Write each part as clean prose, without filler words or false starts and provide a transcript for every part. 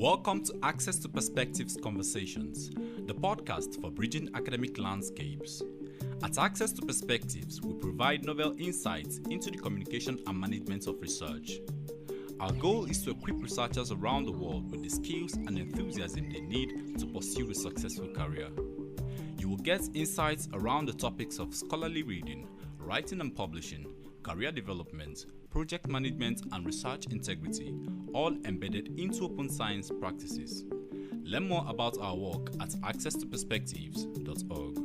Welcome to Access to Perspectives Conversations, the podcast for bridging academic landscapes. At Access to Perspectives, we provide novel insights into the communication and management of research. Our goal is to equip researchers around the world with the skills and enthusiasm they need to pursue a successful career. You will get insights around the topics of scholarly reading, writing and publishing, career development, project management and research integrity, all embedded into open science practices. Learn more about our work at accesstoperspectives.org.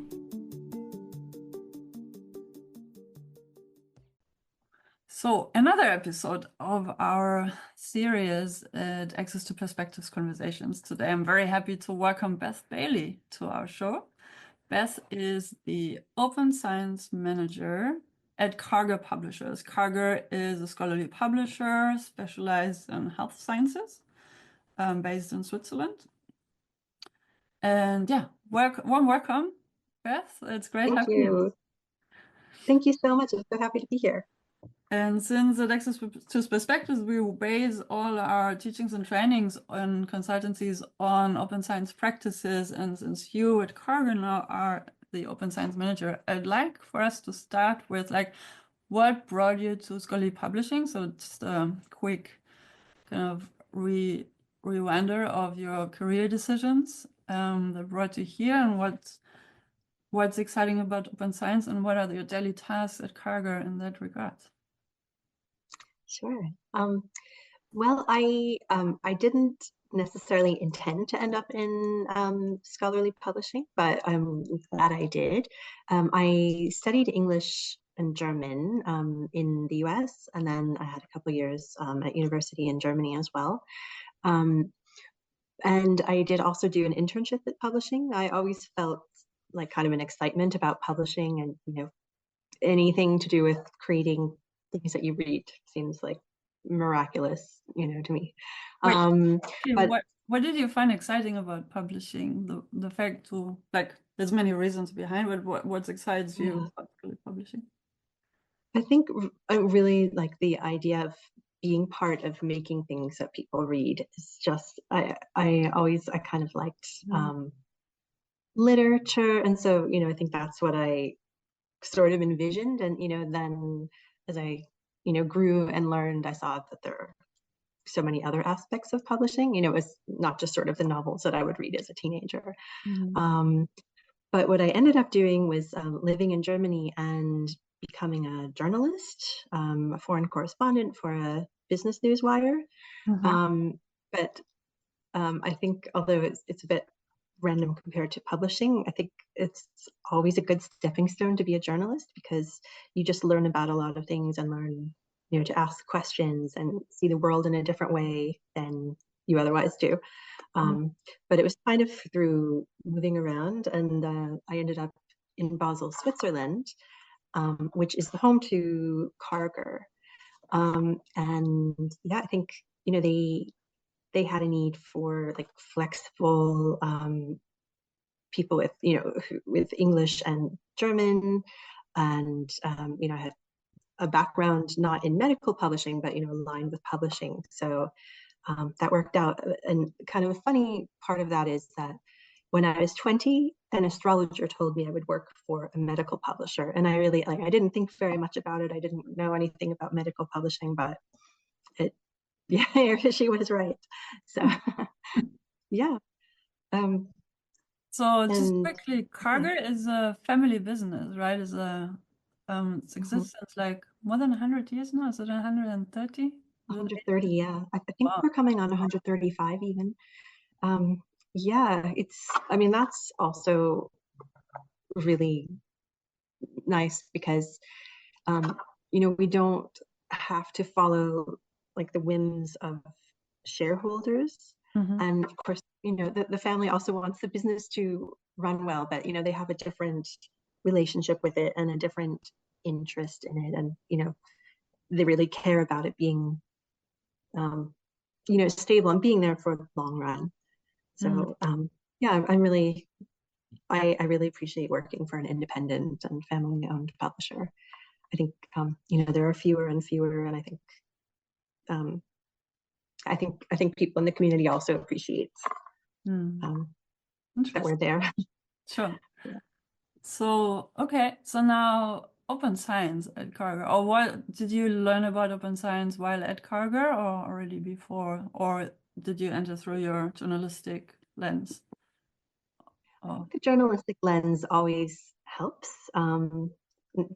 So another episode of our series at Access to Perspectives Conversations. Today I'm very happy to welcome Beth Bayley to our show. Beth is the Open Science Manager at Karger Publishers. Karger is a scholarly publisher specialized in health sciences, based in Switzerland. And yeah, warm welcome, Beth. It's great having you. Thank you so much. I'm so happy to be here. And since at Access to Perspectives, we base all our teachings and trainings on consultancies on open science practices, and since you at Karger now are the Open Science Manager, I'd like for us to start with what brought you to scholarly publishing? So just a quick kind of rewinder of your career decisions that brought you here, and what's exciting about open science, and what are your daily tasks at Karger in that regard? Sure. Well, I didn't necessarily intend to end up in scholarly publishing, but I'm glad I did. I studied English and German in the US, and then I had a couple years at university in Germany as well. And I did also do an internship at publishing. I always felt like kind of an excitement about publishing, and anything to do with creating things that you read seems like miraculous, to me. But what did you find exciting about publishing? The fact to there's many reasons behind, but what excites you about publishing? I think I really like the idea of being part of making things that people read. It's just I kind of liked literature, and so I think that's what I sort of envisioned, and then as I grew and learned, I saw that there are so many other aspects of publishing. It was not just sort of the novels that I would read as a teenager. But what I ended up doing was living in Germany and becoming a journalist, a foreign correspondent for a business news wire. But I think, although it's a bit random compared to publishing, I think it's always a good stepping stone to be a journalist, because you just learn about a lot of things and learn to ask questions and see the world in a different way than you otherwise do. But it was kind of through moving around, and I ended up in Basel, Switzerland, which is the home to Karger. And yeah, I think they had a need for flexible people with with English and German, and I had a background not in medical publishing, but aligned with publishing, so that worked out. And kind of a funny part of that is that when I was 20, an astrologer told me I would work for a medical publisher, and I really I didn't think very much about it. I didn't know anything about medical publishing, but she was right. So yeah. So just quickly, Karger is a family business, right? Is its existence more than 100 years now? Is it 130? 130, yeah. I think we're coming on 135 even. Yeah, that's also really nice, because we don't have to follow the whims of shareholders. And of course, the family also wants the business to run well, but they have a different relationship with it and a different interest in it, and they really care about it being stable and being there for the long run. So yeah, I really appreciate working for an independent and family-owned publisher. I think there are fewer and fewer, and I think I think people in the community also appreciate that we're there. Sure. Yeah. So, okay, so now open science at Karger, or what did you learn about open science while at Karger or already before, or did you enter through your journalistic lens? Oh. The journalistic lens always helps,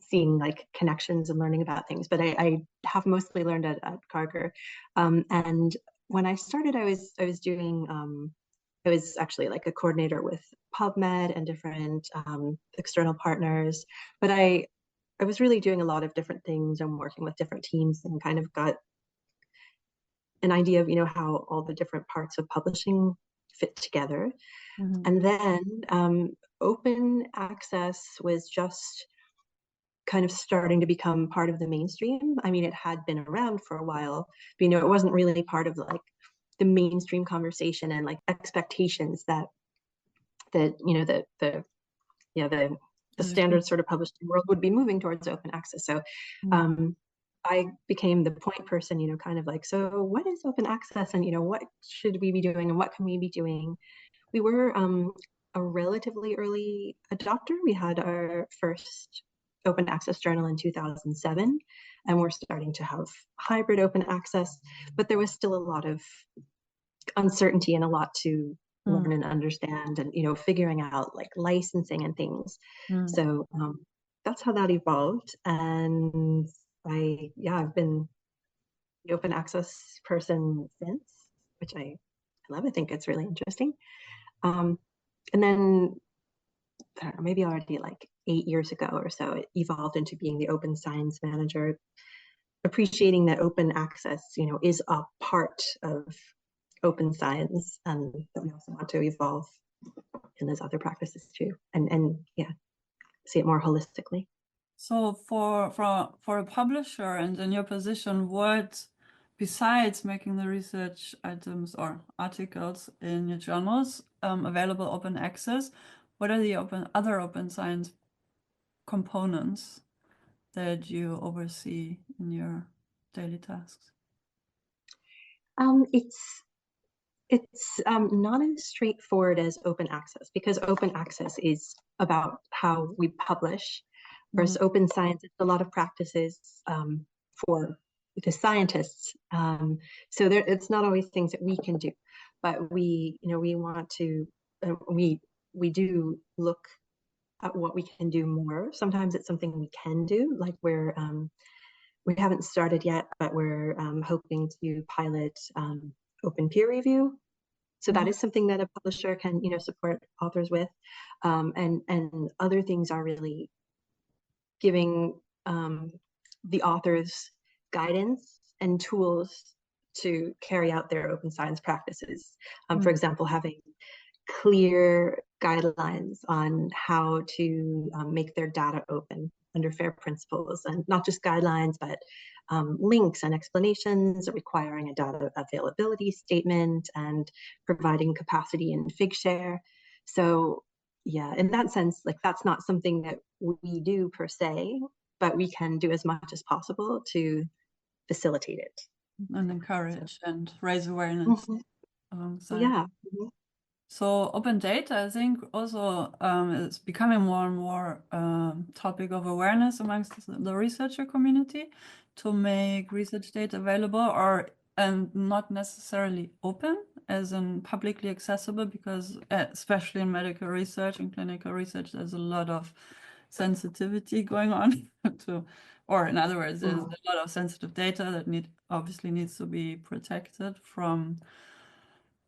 seeing like connections and learning about things, but I have mostly learned at Karger. And when I started, I was doing, I was actually like a coordinator with PubMed and different external partners, but I was really doing a lot of different things and working with different teams and kind of got an idea of, how all the different parts of publishing fit together. Mm-hmm. And then open access was just kind of starting to become part of the mainstream. I mean, it had been around for a while, but it wasn't really part of like the mainstream conversation and like expectations that the standard sort of publishing world would be moving towards open access. So I became the point person, kind of like, so what is open access, and what should we be doing and what can we be doing? We were a relatively early adopter. We had our first open access journal in 2007, and we're starting to have hybrid open access, but there was still a lot of uncertainty and a lot to learn and understand, and figuring out like licensing and things. So that's how that evolved. And I've been the open access person since, which I love. I think it's really interesting. And then I don't know, maybe already like 8 years ago or so, it evolved into being the open science manager, appreciating that open access, is a part of open science, and that we also want to evolve in those other practices too, and see it more holistically. So for a publisher and in your position, what, besides making the research items or articles in your journals available open access, what are the other open science components that you oversee in your daily tasks? It's not as straightforward as open access, because open access is about how we publish, versus open science, it's a lot of practices for the scientists. So it's not always things that we can do, but we want to, we do look at what we can do more. Sometimes it's something we can do, like we haven't started yet, but we're hoping to pilot open peer review. So that is something that a publisher can, support authors with. And other things are really giving the authors guidance and tools to carry out their open science practices. For example, having clear guidelines on how to make their data open under FAIR principles, and not just guidelines, but links and explanations, requiring a data availability statement, and providing capacity in Figshare. So yeah, in that sense, like that's not something that we do per se, but we can do as much as possible to facilitate it and encourage and raise awareness alongside. Yeah. So open data, I think, also is becoming more and more topic of awareness amongst the researcher community, to make research data available, and not necessarily open, as in publicly accessible, because especially in medical research and clinical research, there's a lot of sensitivity going on or in other words, there's a lot of sensitive data that obviously needs to be protected from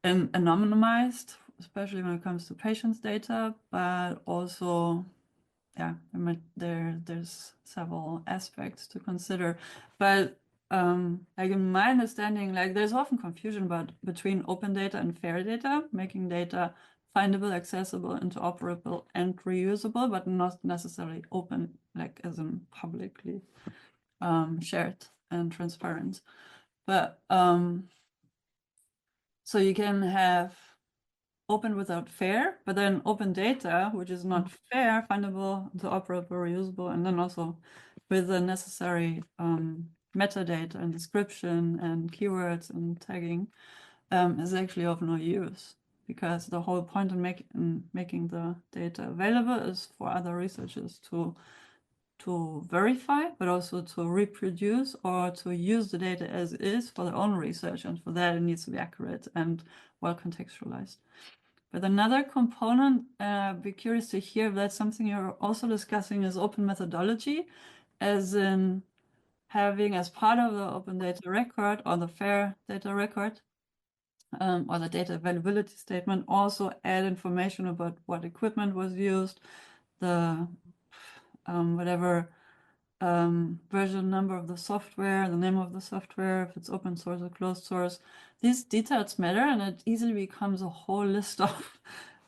and anonymized, especially when it comes to patients' data, but also, there's several aspects to consider. But like in my understanding, like there's often confusion between open data and fair data, making data findable, accessible, interoperable, and reusable, but not necessarily open, like as in publicly shared and transparent. But so you can have open without fair, but then open data, which is not fair, findable, interoperable, reusable, and then also with the necessary metadata and description and keywords and tagging is actually of no use, because the whole point in making the data available is for other researchers to verify, but also to reproduce or to use the data as is for their own research. And for that, it needs to be accurate and well contextualized. But another component, I'd be curious to hear if that's something you're also discussing, is open methodology, as in having as part of the open data record or the FAIR data record, or the data availability statement, also add information about what equipment was used, the whatever version number of the software, the name of the software, if it's open source or closed source. These details matter, and it easily becomes a whole list of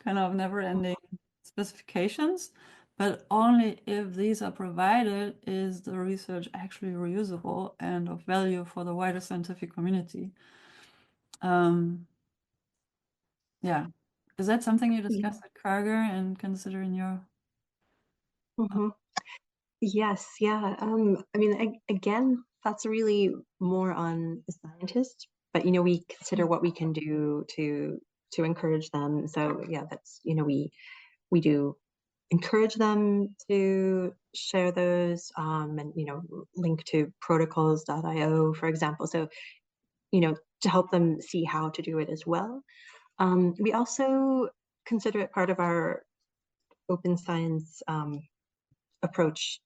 kind of never-ending specifications. But only if these are provided is the research actually reusable and of value for the wider scientific community. Yeah, is that something you discussed at Karger and consider in your? Yes, yeah. I mean, again, that's really more on the scientist, but we consider what we can do to encourage them. So yeah, that's we do encourage them to share those, and link to protocols.io, for example. So to help them see how to do it as well. We also consider it part of our open science approach,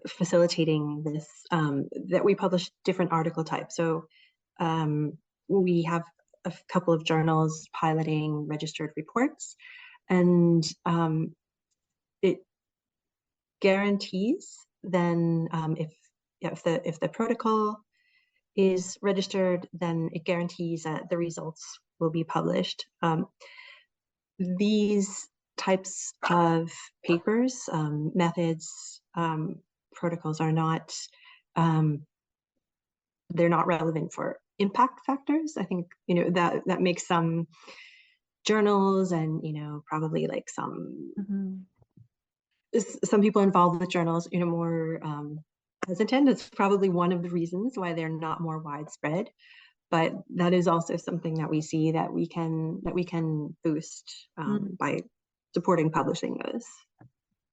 facilitating this, that we publish different article types. So we have a couple of journals piloting registered reports, and it guarantees then, if the protocol is registered, then it guarantees that the results will be published. These types of papers, methods, protocols are not, they're not relevant for impact factors. I think that makes some journals and probably like some people involved with journals more hesitant. It's probably one of the reasons why they're not more widespread, but that is also something that we see that we can boost by supporting publishing those.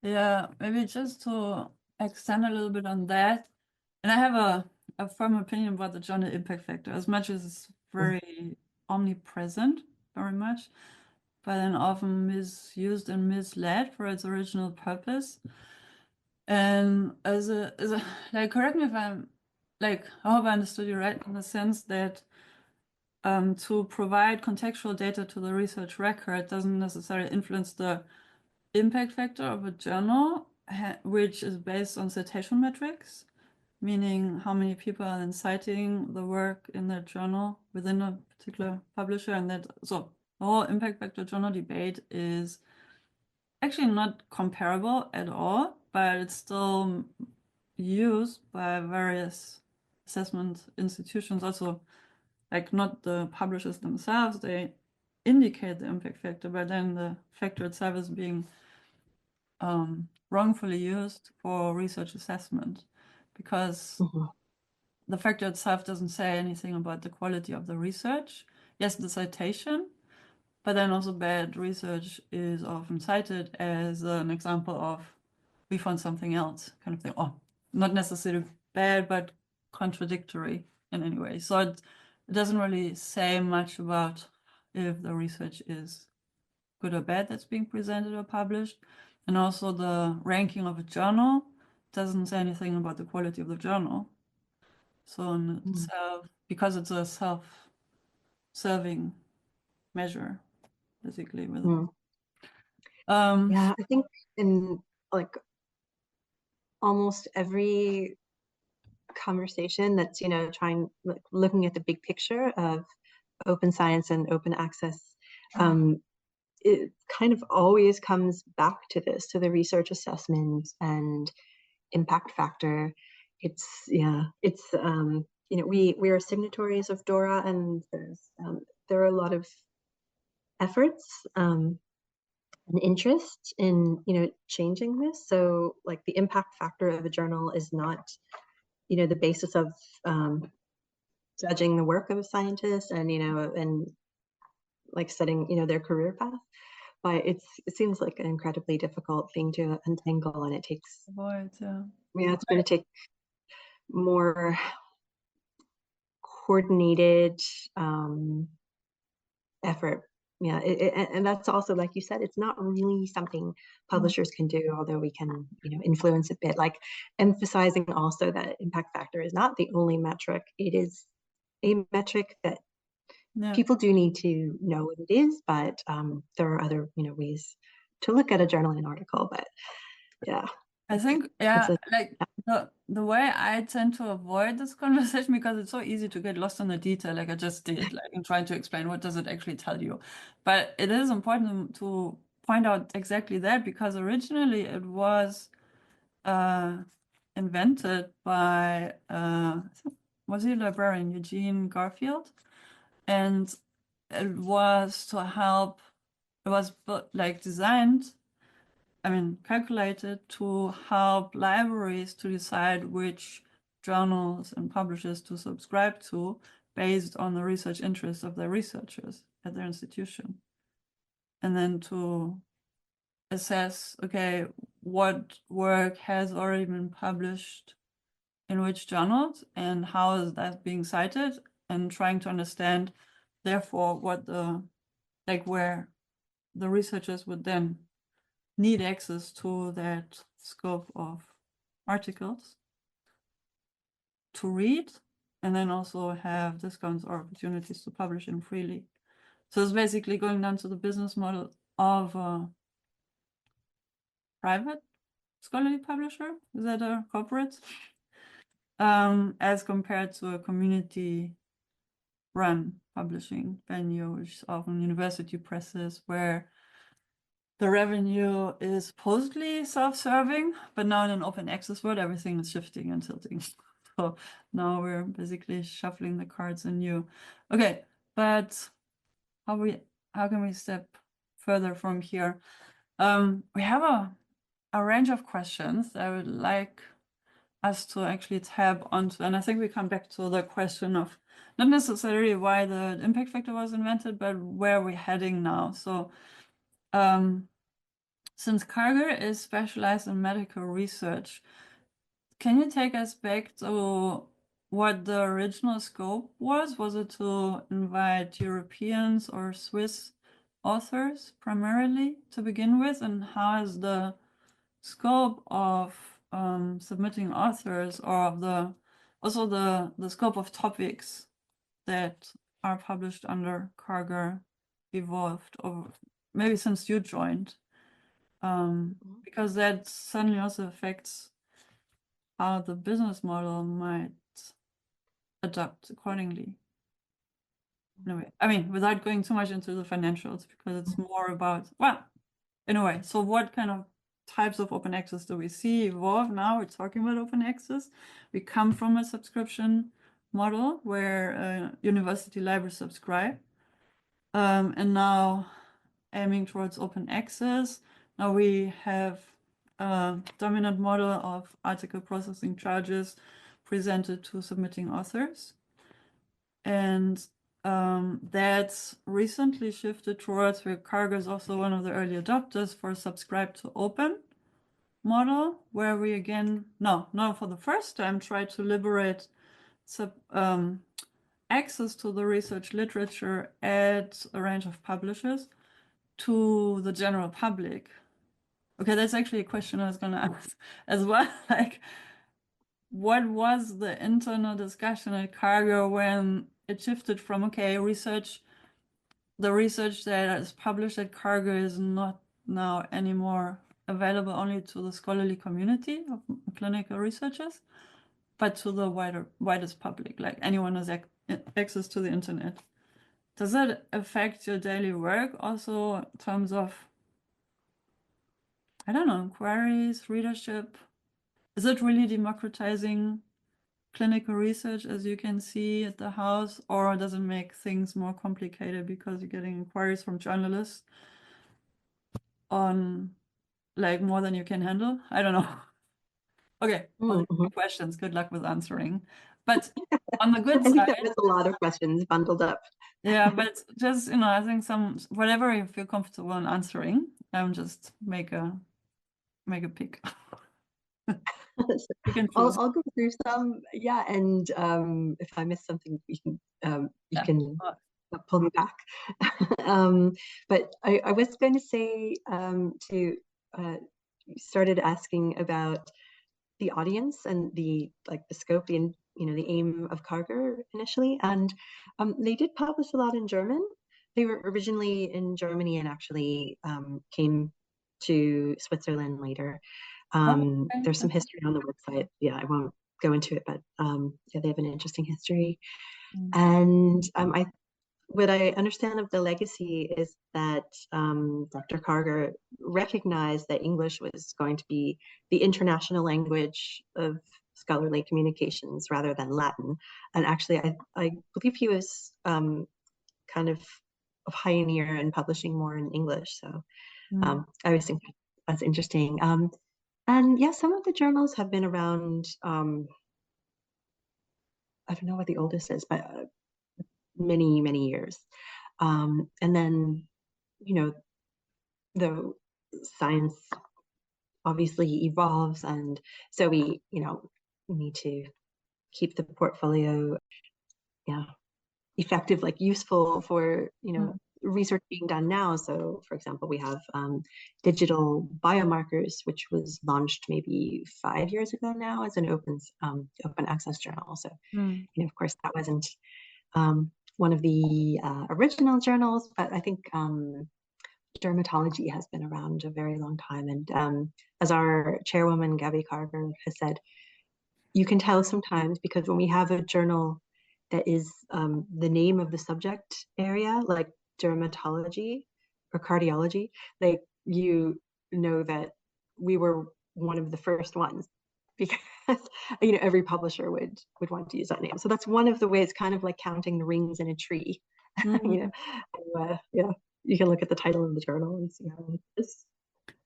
Yeah, maybe just to extend a little bit on that, and I have a firm opinion about the journal impact factor, as much as it's very omnipresent, very much, but then often misused and misled for its original purpose. And as a like, correct me if I'm like, I hope I understood you right, in the sense that to provide contextual data to the research record doesn't necessarily influence the impact factor of a journal, which is based on citation metrics, meaning how many people are then citing the work in that journal within a particular publisher. And that, so the whole impact factor journal debate is actually not comparable at all, but it's still used by various assessment institutions, also like not the publishers themselves. They indicate the impact factor, but then the factor itself is being wrongfully used for research assessment, because the factor itself doesn't say anything about the quality of the research. Yes, the citation, but then also bad research is often cited as an example of we found something else kind of thing. Oh, not necessarily bad, but contradictory in any way. So it doesn't really say much about if the research is good or bad that's being presented or published. And also the ranking of a journal doesn't say anything about the quality of the journal. So in itself, because it's a self-serving measure, basically. With yeah, I think in like almost every conversation that's looking at the big picture of open science and open access, it kind of always comes back to this, to the research assessment and impact factor. It's we are signatories of DORA, and there are a lot of efforts and interest in changing this. So like the impact factor of a journal is not the basis of judging the work of a scientist and, and like setting, their career path. But it seems like an incredibly difficult thing to untangle, and it takes, it's going to take more coordinated effort. Yeah, and that's also, like you said, it's not really something publishers can do, although we can, influence a bit. Like emphasizing also that impact factor is not the only metric. It is a metric that people do need to know what it is, but there are other, ways to look at a journal and article. But yeah, I think, like the way I tend to avoid this conversation, because it's so easy to get lost in the detail, like I just did, like in trying to explain what does it actually tell you. But it is important to point out exactly that, because originally it was invented by, was he a librarian, Eugene Garfield? And it was to help, it was like designed, calculated to help libraries to decide which journals and publishers to subscribe to based on the research interests of their researchers at their institution. And then to assess, okay, what work has already been published in which journals and how is that being cited, and trying to understand, therefore, what where the researchers would then need access to that scope of articles to read, and then also have discounts or opportunities to publish in freely. So it's basically going down to the business model of a private scholarly publisher. Is that a corporate? As compared to a community-run publishing venue, which is often university presses, where the revenue is supposedly self-serving, but now in an open access world, everything is shifting and tilting. So now we're basically shuffling the cards anew. Okay, but how can we step further from here? We have a range of questions I would like us to actually tab onto, and I think we come back to the question of not necessarily why the impact factor was invented, but where we're heading now. So since Karger is specialized in medical research, can you take us back to what the original scope was? Was it to invite Europeans or Swiss authors primarily to begin with? And how is the scope of submitting authors, or of the scope of topics that are published under Karger evolved over maybe since you joined? Because that certainly also affects how the business model might adapt accordingly. Anyway, without going too much into the financials, because it's more about, well, in a way, so what kind of types of open access do we see evolve now? We're talking about open access. We come from a subscription model where university libraries subscribe, and now aiming towards open access. Now we have a dominant model of article processing charges presented to submitting authors. And that's recently shifted towards, where Karger is also one of the early adopters for subscribe to open model, where we again, now for the first time, try to liberate access to the research literature at a range of publishers to the general public. Okay, that's actually a question I was going to ask as well. Like, what was the internal discussion at Karger when it shifted from, okay, the research that is published at Karger is not now anymore available only to the scholarly community of clinical researchers, but to the widest public, like anyone has access to the internet? Does that affect your daily work also in terms of, I don't know, inquiries, readership? Is it really democratizing clinical research, as you can see at the house, or does it make things more complicated because you're getting inquiries from journalists on like more than you can handle? I don't know. Okay, well, Mhm. questions. Good luck with answering. But on the I good think that side, was a lot of questions bundled up. yeah, but just, I think whatever you feel comfortable in answering, just make a pick. You can choose. I'll go through some, yeah, and if I miss something, you Yeah. can pull me back. But I was going to say to started asking about the audience and the scope, the aim of Karger initially, and they did publish a lot in German. They were originally in Germany and actually came to Switzerland later. Okay. There's some history on the website. Yeah, I won't go into it, but yeah, they have an interesting history. And what I understand of the legacy is that Dr. Karger recognized that English was going to be the international language of scholarly communications rather than Latin. And actually, I believe he was kind of a pioneer in publishing more in English. So I always think that's interesting. And yeah, some of the journals have been around, I don't know what the oldest is, but many, many years. And then, the science obviously evolves. And so we need to keep the portfolio, effective, useful for, research being done now. So for example, we have digital biomarkers, which was launched maybe 5 years ago now as an open access journal. So, of course, that wasn't one of the original journals, but I think dermatology has been around a very long time. And as our chairwoman, Gabby Karger, has said, you can tell sometimes because when we have a journal that is the name of the subject area, like dermatology or cardiology, like you know that we were one of the first ones because every publisher would want to use that name. So that's one of the ways, kind of like counting the rings in a tree. Yeah, you can look at the title of the journal and see how it is.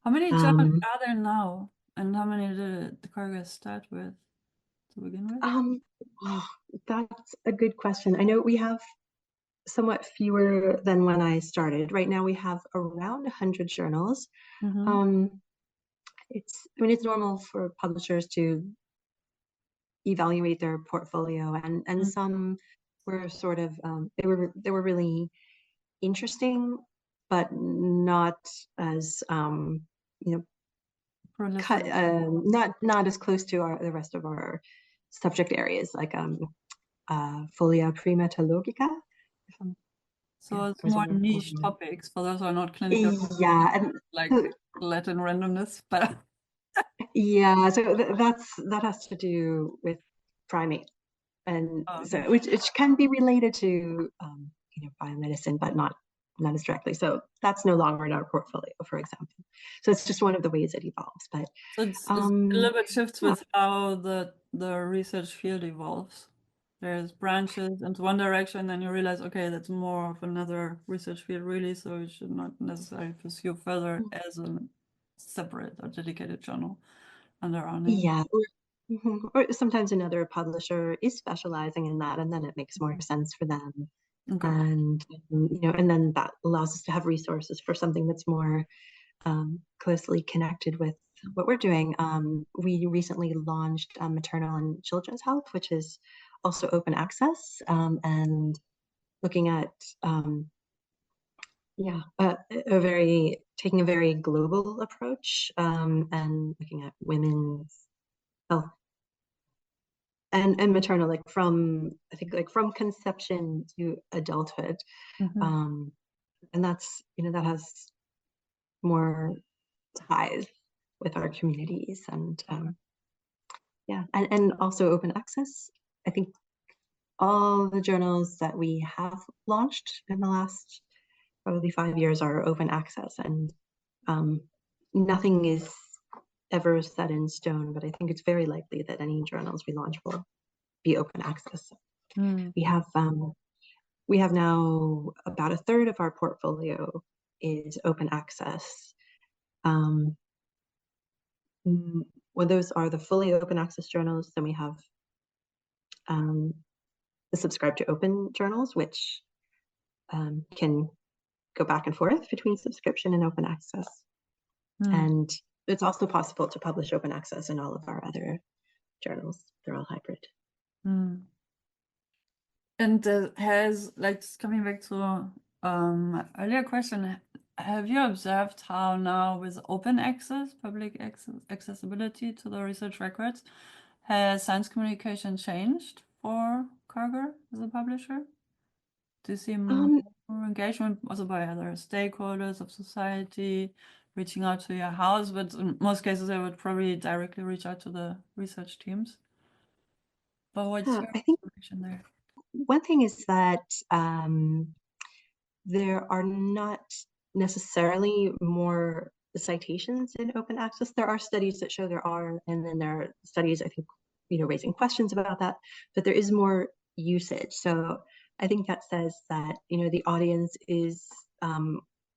How many journals are there now, and how many did the Karger start with to begin with? That's a good question. I know we have somewhat fewer than when I started. Right now we have around 100 journals. It's normal for publishers to evaluate their portfolio, and some were sort of they were really interesting, but not as not as close to the rest of our subject areas, like folia primatologica. So it's more niche topics for those who are not clinical. Yeah, and like Latin randomness, but yeah, so that has to do with primate, and so which can be related to biomedicine, but not as directly. So that's no longer in our portfolio, for example. So it's just one of the ways it evolves. But so it's a little bit shifts with how the research field evolves. There's branches into one direction, then you realize, okay, that's more of another research field, really. So you should not necessarily pursue further as a separate or dedicated journal under our name. Yeah. Or sometimes another publisher is specializing in that, and then it makes more sense for them. Okay. And and then that allows us to have resources for something that's more closely connected with what we're doing. We recently launched Maternal and Children's Health, which is also open access, and looking at taking a very global approach, and looking at women's health and maternal, from conception to adulthood. And that's that has more ties with our communities, and and also open access. I think all the journals that we have launched in the last probably 5 years are open access, and nothing is ever set in stone, but I think it's very likely that any journals we launch will be open access. We have now about a third of our portfolio is open access. well, those are the fully open access journals. Then we have the subscribe to open journals, which can go back and forth between subscription and open access. And it's also possible to publish open access in all of our other journals. They're all hybrid. And has, like, coming back to earlier question, have you observed how now with open access, public accessibility to the research records, has science communication changed for Karger as a publisher? Do you see more engagement also by other stakeholders of society reaching out to your house? But in most cases, they would probably directly reach out to the research teams. But what's your observation there? One thing is that there are not necessarily more citations in open access. There are studies that show there are, and then there are studies, I think, raising questions about that, but there is more usage. So I think that says that, the audience is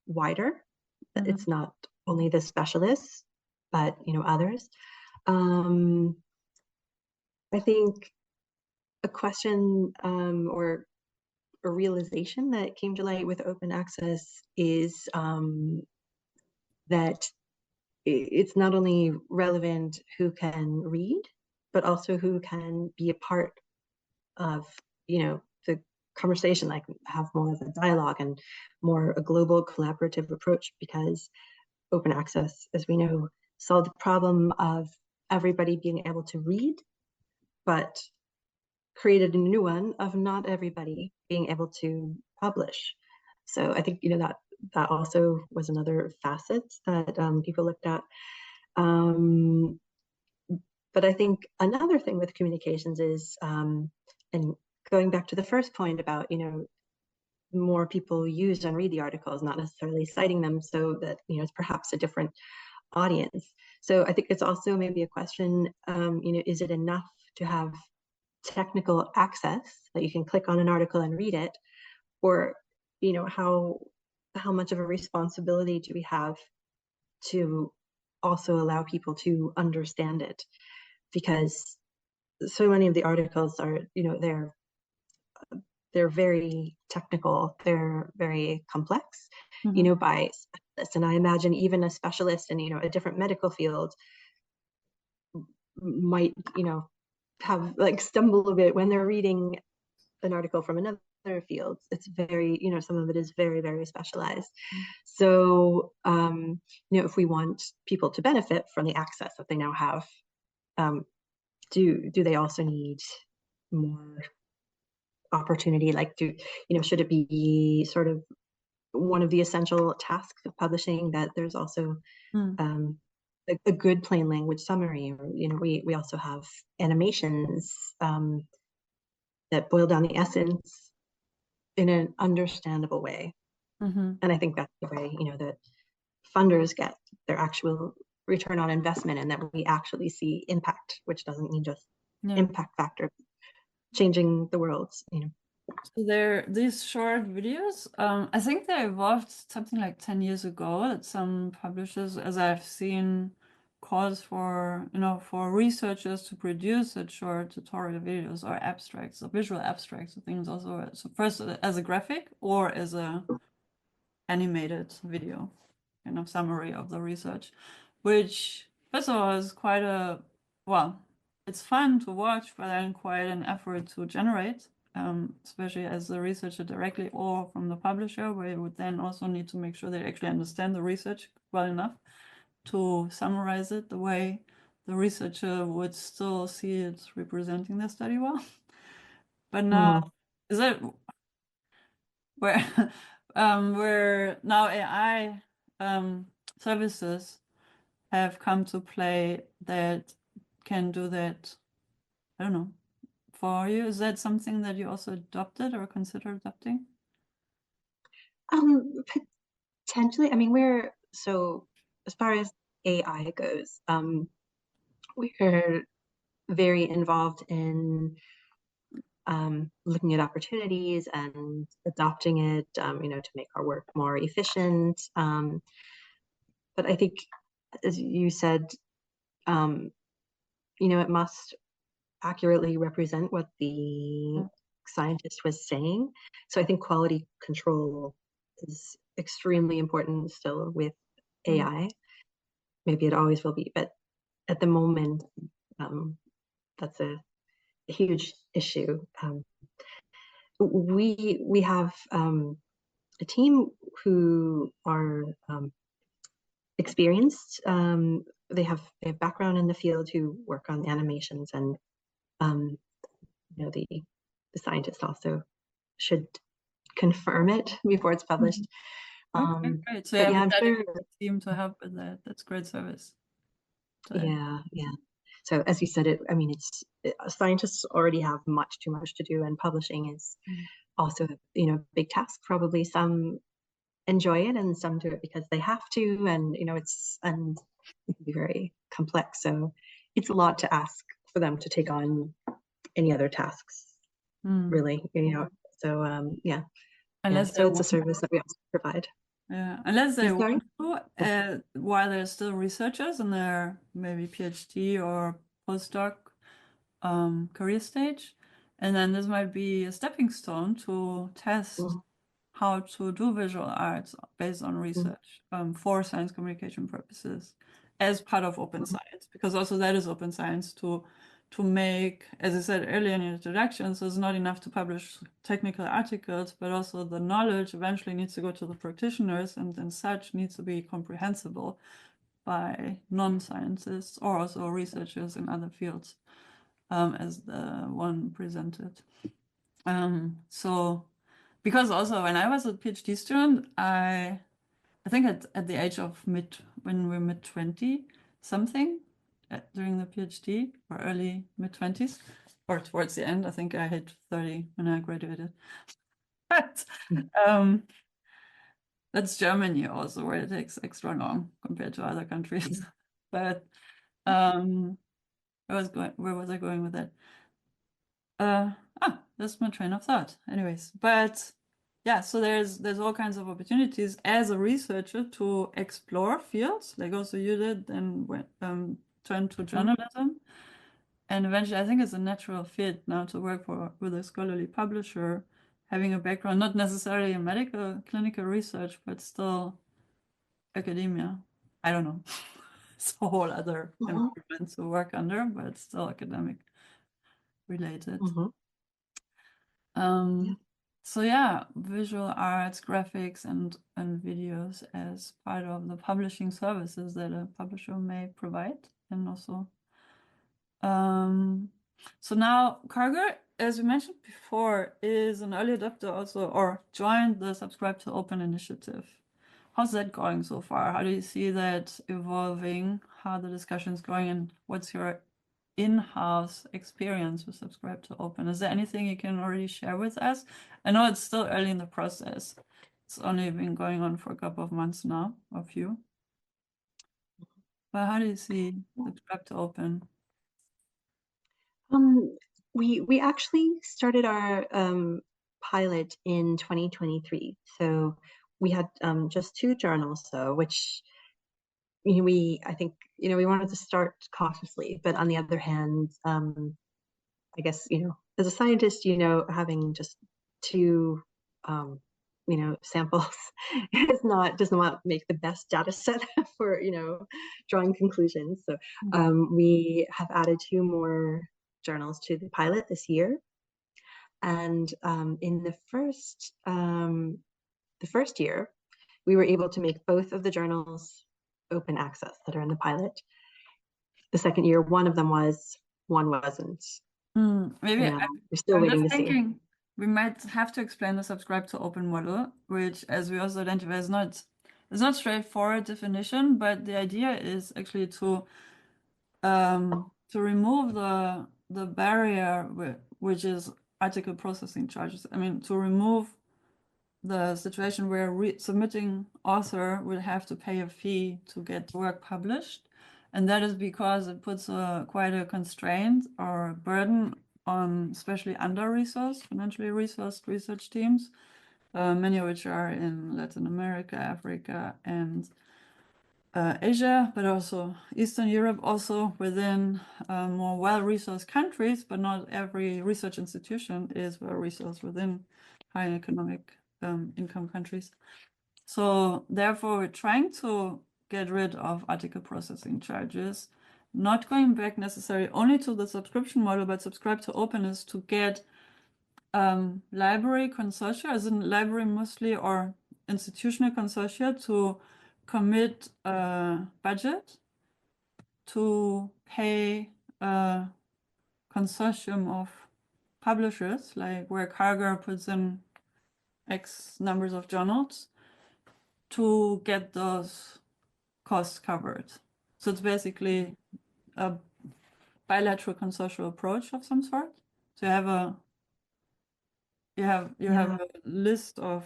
wider. It's not only the specialists, but, others. I think a question or a realization that came to light with open access is that it's not only relevant who can read, but also who can be a part of, the conversation, like have more of a dialogue and more a global collaborative approach, because open access, as we know, solved the problem of everybody being able to read, but created a new one of not everybody being able to publish. So I think, that also was another facet that people looked at. But I think another thing with communications is, and going back to the first point about, more people use and read the articles, not necessarily citing them, so that, it's perhaps a different audience. So I think it's also maybe a question, is it enough to have technical access that you can click on an article and read it, or how much of a responsibility do we have to also allow people to understand it? Because so many of the articles are, they're very technical, they're very complex, by specialists. And I imagine even a specialist in, a different medical field might, have stumble a bit when they're reading an article from another field. It's very, some of it is very, very specialized. So, if we want people to benefit from the access that they now have, do they also need more opportunity? Like, should it be sort of one of the essential tasks of publishing that there's also a good plain language summary, or we also have animations that boil down the essence in an understandable way. And I think that's the way that funders get their actual return on investment, and that we actually see impact, which doesn't mean just impact factor, changing the world. So there, these short videos, I think they evolved something like 10 years ago, that some publishers, as I've seen, calls for, for researchers to produce such short tutorial videos or abstracts or visual abstracts, things also. So first as a graphic or as a animated video, summary of the research, which first of all is quite it's fun to watch, but then quite an effort to generate. Especially as the researcher directly or from the publisher, where you would then also need to make sure they actually understand the research well enough to summarize it the way the researcher would still see it representing the study well. But now, is it where where now AI services have come to play that can do that? I don't know. For you, is that something that you also adopted or consider adopting? Potentially. I mean, so as far as AI goes, we're very involved in looking at opportunities and adopting it, to make our work more efficient. But I think, as you said, it must accurately represent what the scientist was saying. So I think quality control is extremely important still with AI. Maybe it always will be, but at the moment, that's a huge issue. We have a team who are experienced. They have a background in the field who work on animations, and the scientist also should confirm it before it's published. Okay, great. So but you yeah, have I'm a sure. dedicated team to help with that. That's great service. Yeah. So as you said, it's scientists already have much too much to do, and publishing is also a big task. Probably some enjoy it and some do it because they have to, and it can be very complex. So it's a lot to ask for them to take on any other tasks, really. So yeah. Unless So it's a service that we also provide. Yeah, unless they want to, while they're still researchers and they're maybe PhD or postdoc career stage. And then this might be a stepping stone to test how to do visual arts based on research for science communication purposes as part of open science, because also that is open science to make, as I said earlier in the introduction, so it's not enough to publish technical articles, but also the knowledge eventually needs to go to the practitioners, and such needs to be comprehensible by non-scientists or also researchers in other fields, as the one presented. So, because also when I was a PhD student, I think at the age of when we're mid-20 something, during the PhD, or early mid-20s, or towards the end. I think I hit 30 when I graduated. But that's Germany also, where it takes extra long compared to other countries. But where was I going with that? That's my train of thought. Anyways, but yeah, so there's all kinds of opportunities as a researcher to explore fields, like also you did, and turn to journalism. And eventually, I think it's a natural fit now to work with a scholarly publisher, having a background, not necessarily in medical clinical research, but still academia. I don't know. It's a whole other environment to work under, but it's still academic related. So yeah, visual arts, graphics, and videos as part of the publishing services that a publisher may provide, and also. So now Karger, as we mentioned before, is an early adopter also, or joined the Subscribe to Open initiative. How's that going so far? How do you see that evolving? How the discussion's going, and what's your in-house experience with Subscribe to Open? Is there anything you can already share with us? I know it's still early in the process. It's only been going on for a couple of months now, or a few. But how do you see Subscribe to Open? We actually started our pilot in 2023. So we had just 2 journals, though, which I think we wanted to start cautiously, but on the other hand, I guess as a scientist, having just 2 samples does not make the best data set for drawing conclusions. So we have added 2 more journals to the pilot this year, and in the first year, we were able to make both of the journals open access that are in the pilot. The second year, one of them was, one wasn't. Maybe we're still waiting to see. We might have to explain the Subscribe to Open model, which, as we also identify, is not straightforward definition, but the idea is actually to remove the barrier which is article processing charges. I mean, to remove the situation where submitting author will have to pay a fee to get work published. And that is because it puts quite a constraint or burden on especially under-resourced, financially resourced research teams, many of which are in Latin America, Africa, and Asia, but also Eastern Europe, also within more well-resourced countries, but not every research institution is well-resourced within high economic income countries. So therefore, we're trying to get rid of article processing charges, not going back necessarily only to the subscription model, but subscribe to openness to get library consortia, as in library mostly, or institutional consortia to commit a budget to pay a consortium of publishers, like where Karger puts in X numbers of journals, to get those costs covered. So it's basically a bilateral consortial approach of some sort. So you have a list of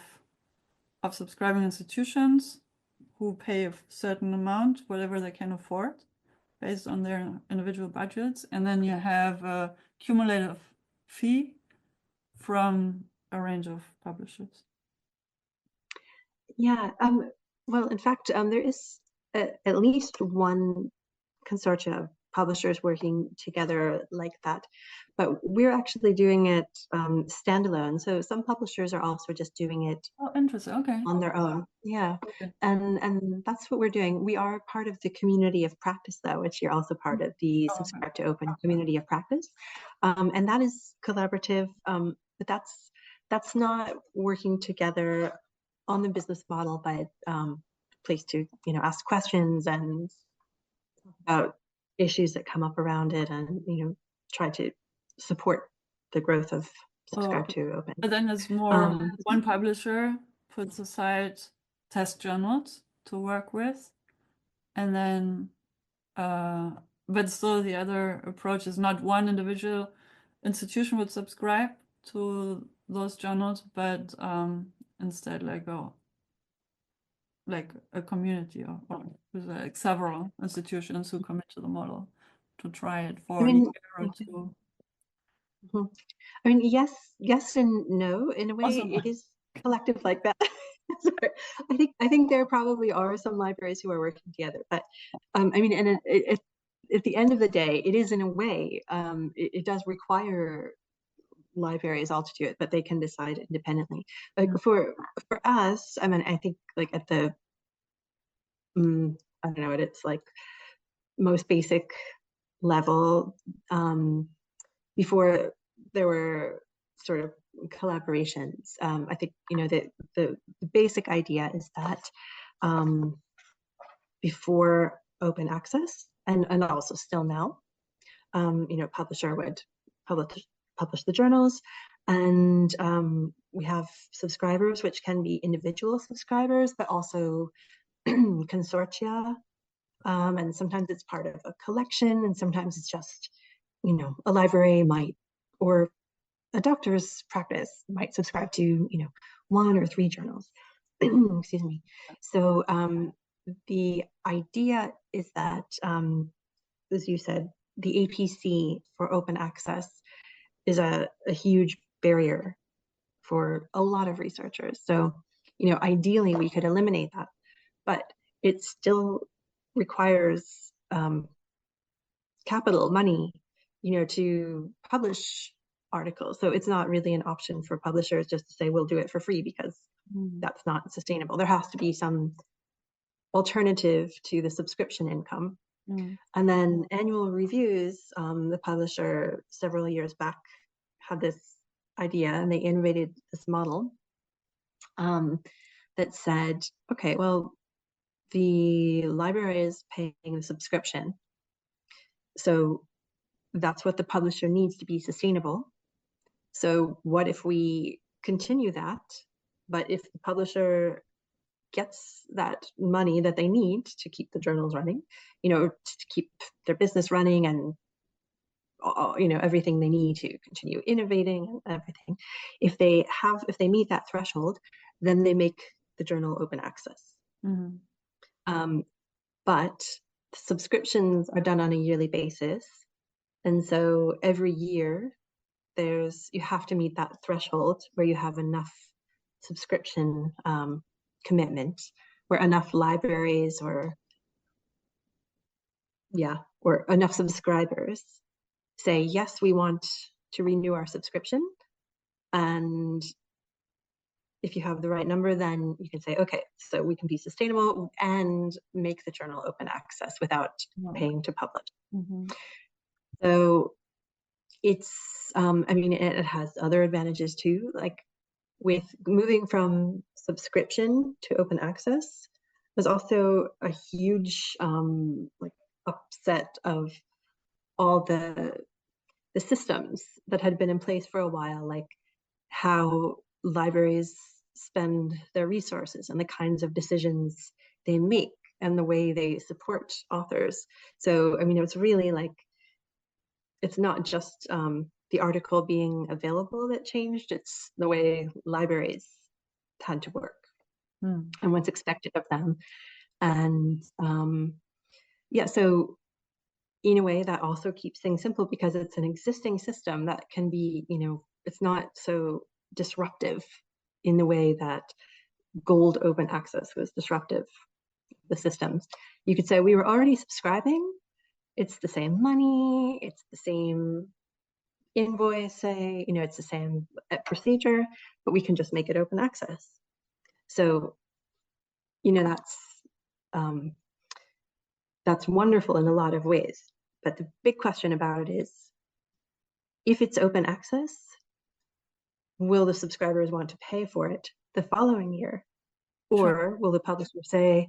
subscribing institutions who pay a certain amount, whatever they can afford, based on their individual budgets, and then you have a cumulative fee from a range of publishers. Yeah, well, in fact, there is at least one consortia of publishers working together like that, but we're actually doing it standalone. So some publishers are also just doing it interesting. Okay. On their own. Yeah. Okay. And that's what we're doing. We are part of the community of practice, though, which you're also part of, the Subscribe to Open community of practice. And that is collaborative, but that's not working together on the business model, but place to ask questions and about issues that come up around it, and try to support the growth of Subscribe to Open. But then it's more one publisher puts aside test journals to work with, and then but still the other approach is not one individual institution would subscribe to those journals, but instead like a community or like several institutions who commit to the model to try it for a year or two. I mean, yes and no. In a way, Awesome. it is collective like that. Sorry. I think there probably are some libraries who are working together, but I mean, and at the end of the day, it is in a way, it does require libraries all to do it, but they can decide independently. Like for us, I mean, I think like at the I don't know what it's like, most basic level, before there were sort of collaborations. I think the basic idea is that before open access, and also still now, publisher would publish the journals, and we have subscribers, which can be individual subscribers, but also consortia, and sometimes it's part of a collection, and sometimes it's just a library might, or a doctor's practice might subscribe to 1 or 3 journals. Excuse me. So the idea is that, as you said, the APC for open access is a huge barrier for a lot of researchers. So ideally we could eliminate that, but it still requires capital, money, to publish articles. So it's not really an option for publishers just to say we'll do it for free, because that's not sustainable. There has to be some alternative to the subscription income. And then annual reviews, the publisher several years back had this idea, and they innovated this model that said, okay, well, the library is paying the subscription, so that's what the publisher needs to be sustainable. So what if we continue that, but if the publisher gets that money that they need to keep the journals running, to keep their business running, and everything they need to continue innovating and everything, if they meet that threshold, then they make the journal open access. But subscriptions are done on a yearly basis, and so every year you have to meet that threshold where you have enough subscription commitment, where enough libraries or or enough subscribers say, yes, we want to renew our subscription. And if you have the right number, then you can say, okay, so we can be sustainable and make the journal open access without paying to publish. So it's, I mean, it has other advantages too, like with moving from subscription to open access was also a huge like upset of all the systems that had been in place for a while, like how libraries spend their resources and the kinds of decisions they make and the way they support authors. So, I mean, it's really like, it's not just the article being available that changed, it's the way libraries had to work and what's expected of them. And yeah, so in a way that also keeps things simple because it's an existing system that can be, you know, it's not so disruptive in the way that gold open access was disruptive, the systems. You could say we were already subscribing, it's the same money, it's the same invoice, say, you know, it's the same procedure, but we can just make it open access. So, you know, that's wonderful in a lot of ways. But the big question about it is, if it's open access, will the subscribers want to pay for it the following year? Or will the publisher say,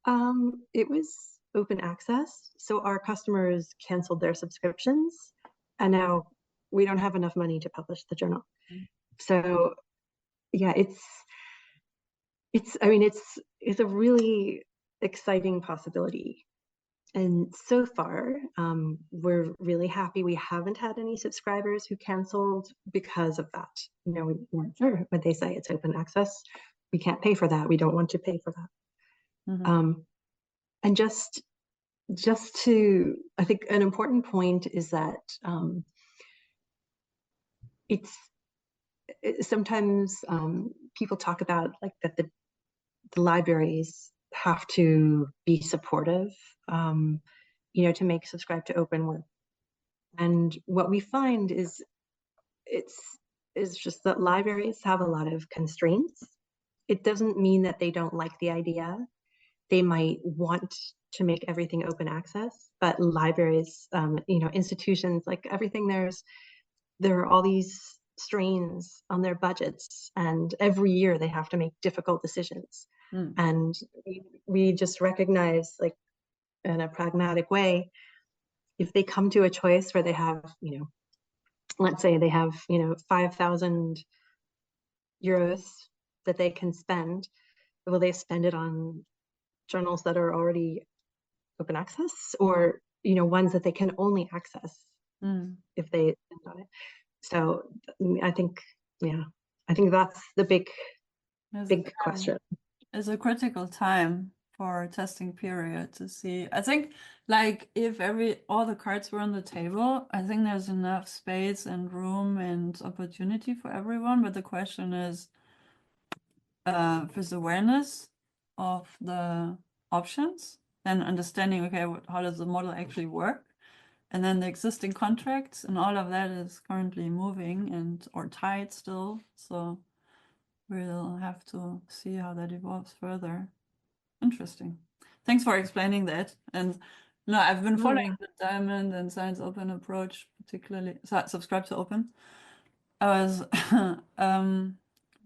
it was open access, so our customers canceled their subscriptions, and now we don't have enough money to publish the journal. So yeah, I mean, it's a really exciting possibility. And so far, we're really happy. We haven't had any subscribers who canceled because of that. You know, we weren't sure when they say it's open access. We can't pay for that. We don't want to pay for that. And just to, I think an important point is that sometimes people talk about like that the libraries have to be supportive, you know, to make subscribe to open work. And what we find is it's just that libraries have a lot of constraints. It doesn't mean that they don't like the idea. They might want to make everything open access, but libraries, you know, institutions, like everything, there are all these strains on their budgets, and every year they have to make difficult decisions. And we just recognize, like, in a pragmatic way, if they come to a choice where they have, you know, let's say they have, you know, 5,000 euros that they can spend, will they spend it on journals that are already open access, or, you know, ones that they can only access if they spend on it? So I think, yeah, I think that's the big question. It's a critical time for testing period to see. I think, like, if all the cards were on the table, I think there's enough space and room and opportunity for everyone. But the question is, with awareness of the options and understanding, okay, how does the model actually work? And then the existing contracts and all of that is currently moving or tied still. So we'll have to see how that evolves further. Interesting. Thanks for explaining that. And no, I've been following the Diamond and Science Open approach, particularly subscribe to open.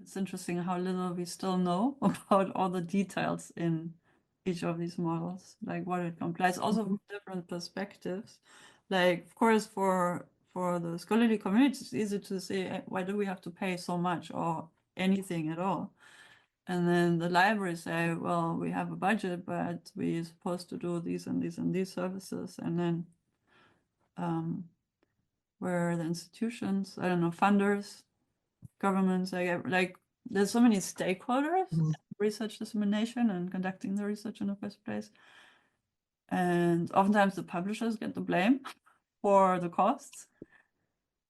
It's interesting how little we still know about all the details in each of these models, like what it complies, also from different perspectives. Like, of course, for the scholarly community, it's easy to say, why do we have to pay so much or anything at all? And then the libraries say, well, we have a budget, but we're supposed to do these and these and these services. And then where the institutions, I don't know, funders, governments, like there's so many stakeholders in research dissemination and conducting the research in the first place. And oftentimes the publishers get the blame for the costs.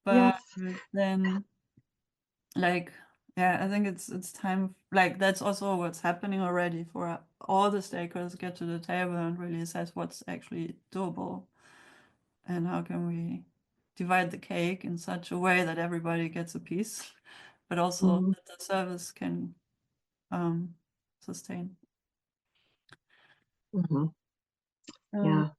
But then, like, Yeah, I think it's time, like that's also what's happening already for all the stakeholders to get to the table and really assess what's actually doable and how can we divide the cake in such a way that everybody gets a piece, but also that the service can sustain. Yeah.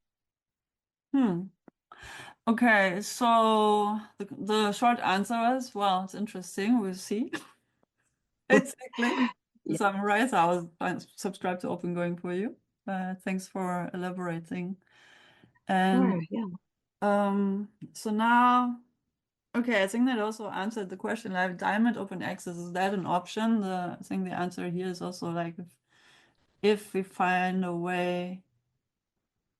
Okay, so the short answer is, well, it's interesting, we'll see. Basically, to summarize, I'll subscribe to Open Going for you. Thanks for elaborating. And Sure, yeah. so now, okay, I think that also answered the question, like diamond open access, is that an option? I think the answer here is also like if we find a way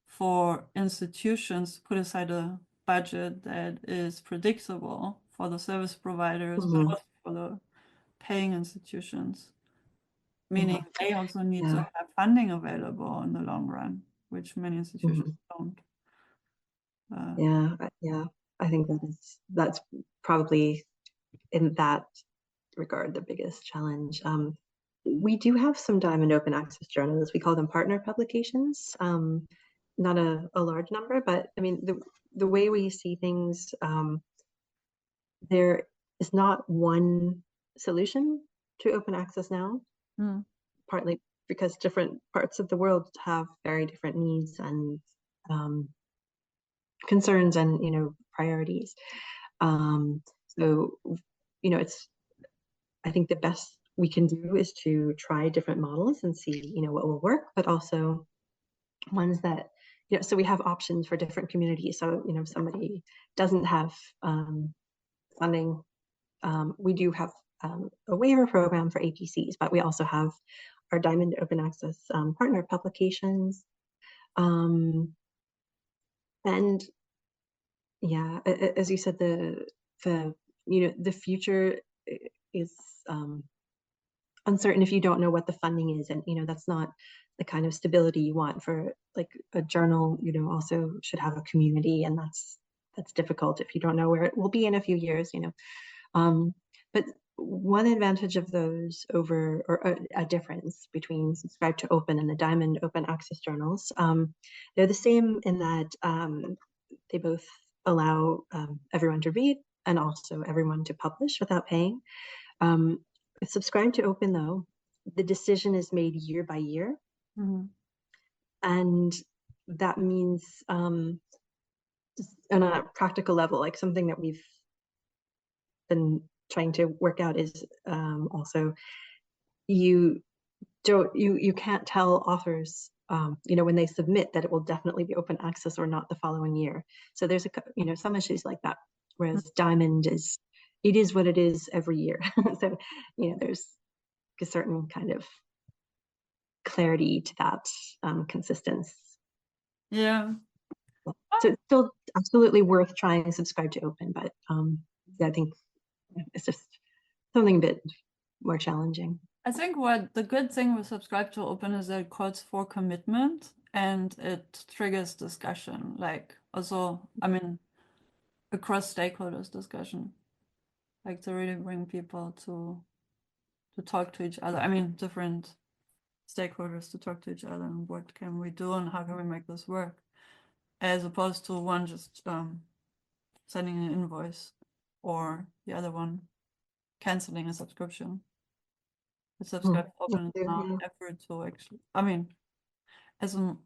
for institutions to put aside a budget that is predictable for the service providers, but also for the paying institutions, meaning they also need to have funding available in the long run, which many institutions don't. Yeah, I think that's probably in that regard the biggest challenge. We do have some diamond open access journals. We call them partner publications. Not a large number, but I mean the way we see things, there is not one solution to open access now. Partly because different parts of the world have very different needs and concerns and priorities. So it's, I think the best we can do is to try different models and see what will work, but also ones that so we have options for different communities. So if somebody doesn't have funding, we do have a waiver program for APCs, but we also have our Diamond Open Access partner publications. And yeah, as you said, the future is uncertain if you don't know what the funding is, and that's not the kind of stability you want for like a journal. Also should have a community, and that's difficult if you don't know where it will be in a few years. But one advantage of those over, or a difference between Subscribe to Open and the Diamond Open Access journals, they're the same in that they both allow everyone to read and also everyone to publish without paying. With Subscribe to Open, though, the decision is made year by year. And that means on a practical level, like something that we've been trying to work out is also you can't tell authors when they submit that it will definitely be open access or not the following year. So there's some issues like that, whereas Diamond is what it is every year. So there's a certain kind of clarity to that consistency. Yeah. So it's still absolutely worth trying Subscribe to Open, but I think it's just something a bit more challenging. I think what the good thing with Subscribe to Open is that it calls for commitment and it triggers discussion, like also, I mean, across stakeholders discussion, like to really bring people to talk to each other. I mean, different stakeholders to talk to each other and what can we do and how can we make this work, as opposed to one just sending an invoice or the other one canceling a subscription. The Subscribe to Open is not an effort to actually, I mean, it's a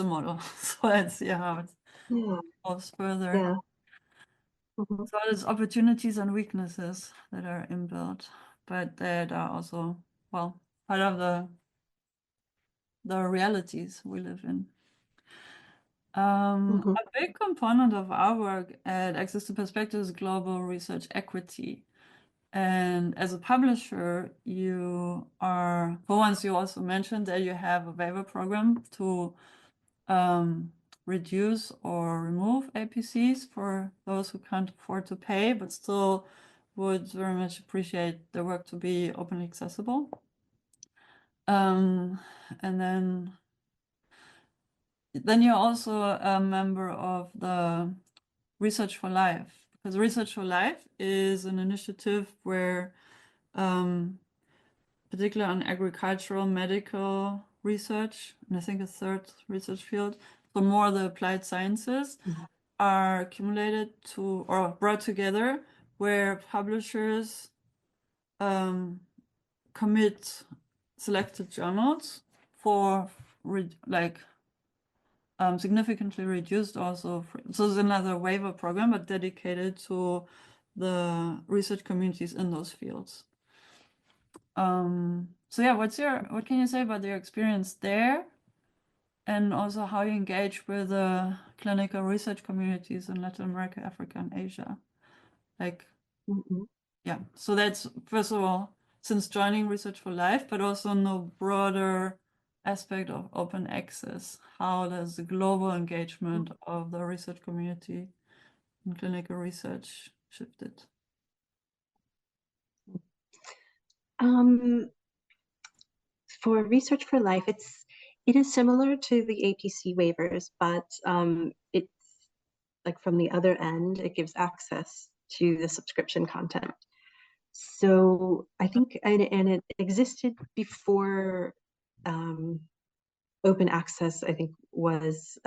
model. So let's see how it goes further. So there's opportunities and weaknesses that are inbuilt, but that are also, well, part of the realities we live in. A big component of our work at Access to Perspective is global research equity. And as a publisher, you are, for once, you also mentioned that you have a waiver program to reduce or remove APCs for those who can't afford to pay, but still would very much appreciate the work to be openly accessible. And then you're also a member of the Research for Life, because Research for Life is an initiative where, particularly on agricultural, medical research, and I think a third research field, so more the applied sciences, are accumulated to or brought together, where publishers commit selected journals for significantly reduced also. So it's another waiver program, but dedicated to the research communities in those fields. So yeah, what can you say about your experience there? And also how you engage with the clinical research communities in Latin America, Africa, and Asia. Yeah, so that's, first of all, since joining Research for Life, but also no broader aspect of open access. How does the global engagement of the research community in clinical research shifted? For Research for Life, it is similar to the APC waivers, but it's like from the other end, it gives access to the subscription content. So I think, and it existed before open access, I think, was,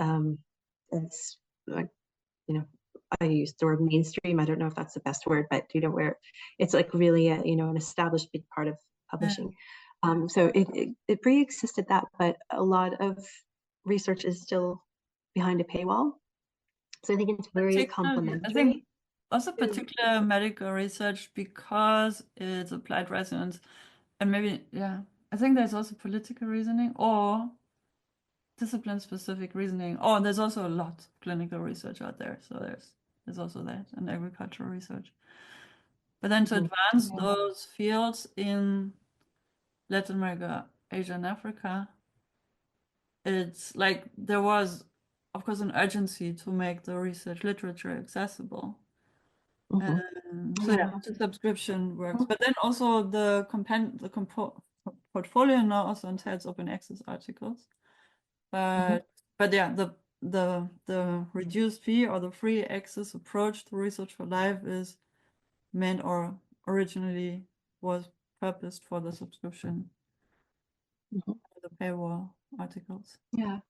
it's like, I use the word mainstream. I don't know if that's the best word, but where it's like really an established big part of publishing. So it pre-existed that, but a lot of research is still behind a paywall. So I think it's very complementary. I think also particular medical research, because it's applied resonance, and maybe, I think there's also political reasoning or discipline-specific reasoning. Oh, there's also a lot of clinical research out there. So there's also that, and agricultural research. But then to advance those fields in Latin America, Asia, and Africa, it's like there was, of course, an urgency to make the research literature accessible. So yeah, the subscription works. But then also the portfolio now also entails open access articles. But yeah, the reduced fee or the free access approach to Research for Life is meant, or originally was purposed for the subscription, the paywall articles. Yeah.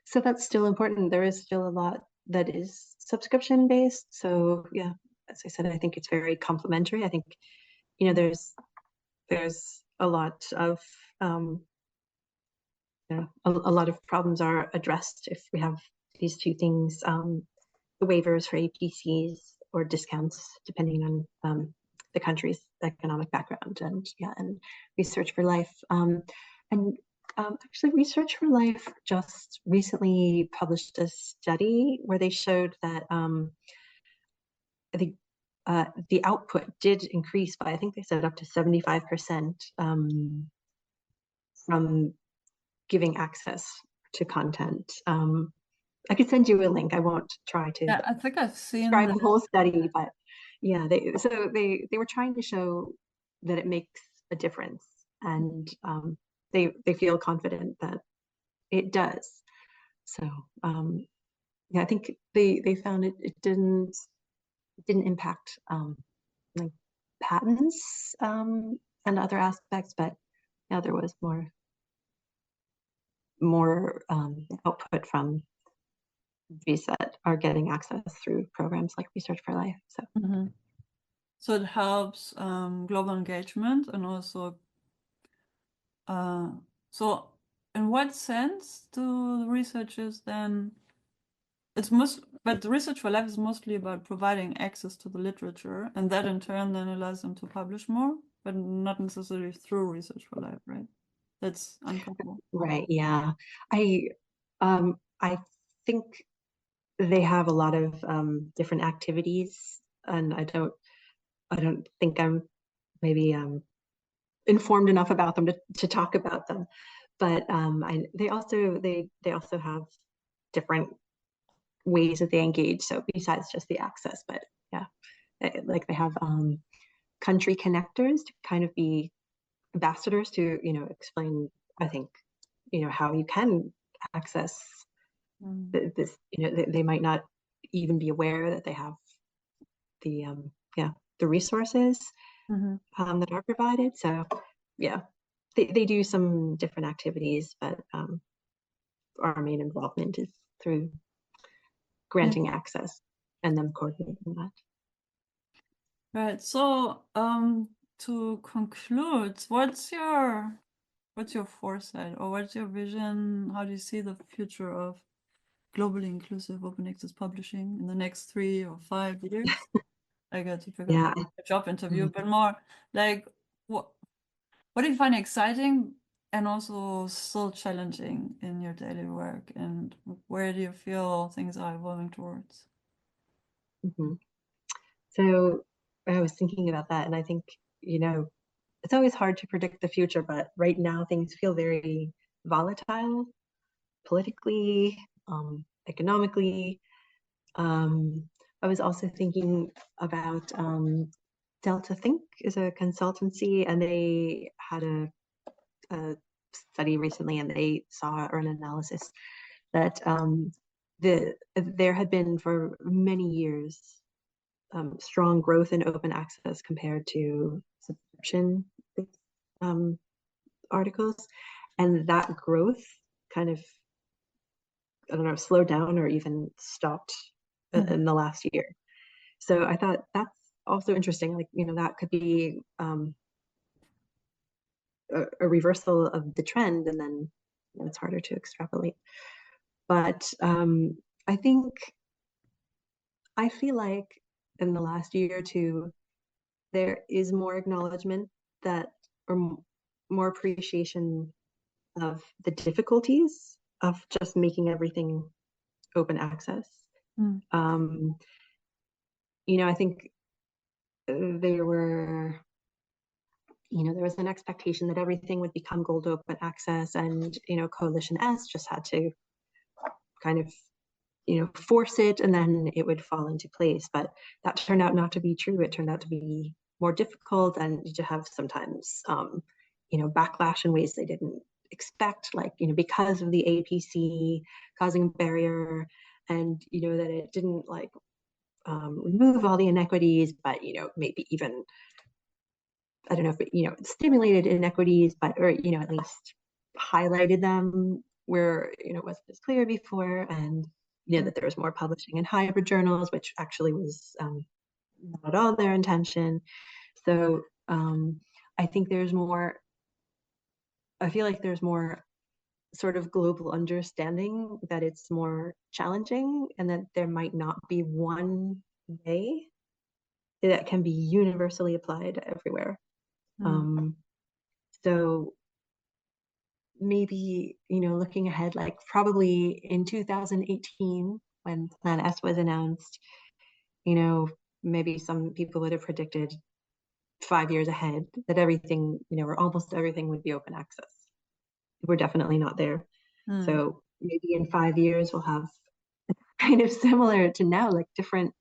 So that's still important. There is still a lot that is subscription based. So yeah, as I said, I think it's very complementary. I think, there's a lot of a lot of problems are addressed if we have these two things, the waivers for APCs or discounts, depending on the country's economic background, and Research for Life. Actually, Research for Life just recently published a study where they showed that the output did increase by, I think they said, up to 75% from giving access to content. I could send you a link. I won't try to. Yeah, I think I've seen the whole study, but yeah, they were trying to show that it makes a difference, and they feel confident that it does. So yeah, I think they found it didn't impact like patents and other aspects, but yeah, there was more output from these that are getting access through programs like Research for Life. So so it helps global engagement, and also so in what sense do the researchers then, but the Research for Life is mostly about providing access to the literature, and that in turn then allows them to publish more, but not necessarily through Research for Life, right? That's uncouplable. Right, yeah. I think they have a lot of different activities, and I don't think I'm maybe informed enough about them to talk about them, but they also have different ways that they engage, so besides just the access. But yeah, like they have country connectors to kind of be ambassadors to explain, I think, how you can access this. They might not even be aware that they have the resources Mhm. that are provided. So yeah, they do some different activities, but our main involvement is through granting access and then coordinating that. Right. So, to conclude, what's your foresight, or what's your vision? How do you see the future of globally inclusive open access publishing in the next 3 or 5 years? I got to pick Yeah. up a job interview, but more like what do you find exciting and also still challenging in your daily work, and where do you feel things are evolving towards? Mhm. So I was thinking about that, and I think, it's always hard to predict the future, but right now things feel very volatile politically, economically. I was also thinking about Delta Think is a consultancy, and they had a study recently, and they saw, or an analysis, that there had been for many years strong growth in open access compared to subscription articles, and that growth kind of, I don't know, slowed down or even stopped in the last year. So I thought that's also interesting. Like, that could be a reversal of the trend, and then it's harder to extrapolate. But I feel like in the last year or two, there is more acknowledgement that, or more appreciation of the difficulties of just making everything open access. I think there was an expectation that everything would become gold open access, and Coalition S just had to kind of force it, and then it would fall into place. But that turned out not to be true. It turned out to be more difficult, and to have sometimes backlash in ways they didn't expect, like because of the APC causing a barrier, and that it didn't remove all the inequities, but maybe even, I don't know if it stimulated inequities, but or at least highlighted them where it wasn't as clear before, and that there was more publishing in hybrid journals, which actually was not at all their intention. So I think I feel like there's more sort of global understanding that it's more challenging, and that there might not be one way that can be universally applied everywhere. So maybe, looking ahead, like probably in 2018, when Plan S was announced, maybe some people would have predicted 5 years ahead that everything, or almost everything, would be open access. We're definitely not there. So maybe in 5 years we'll have kind of similar to now, like different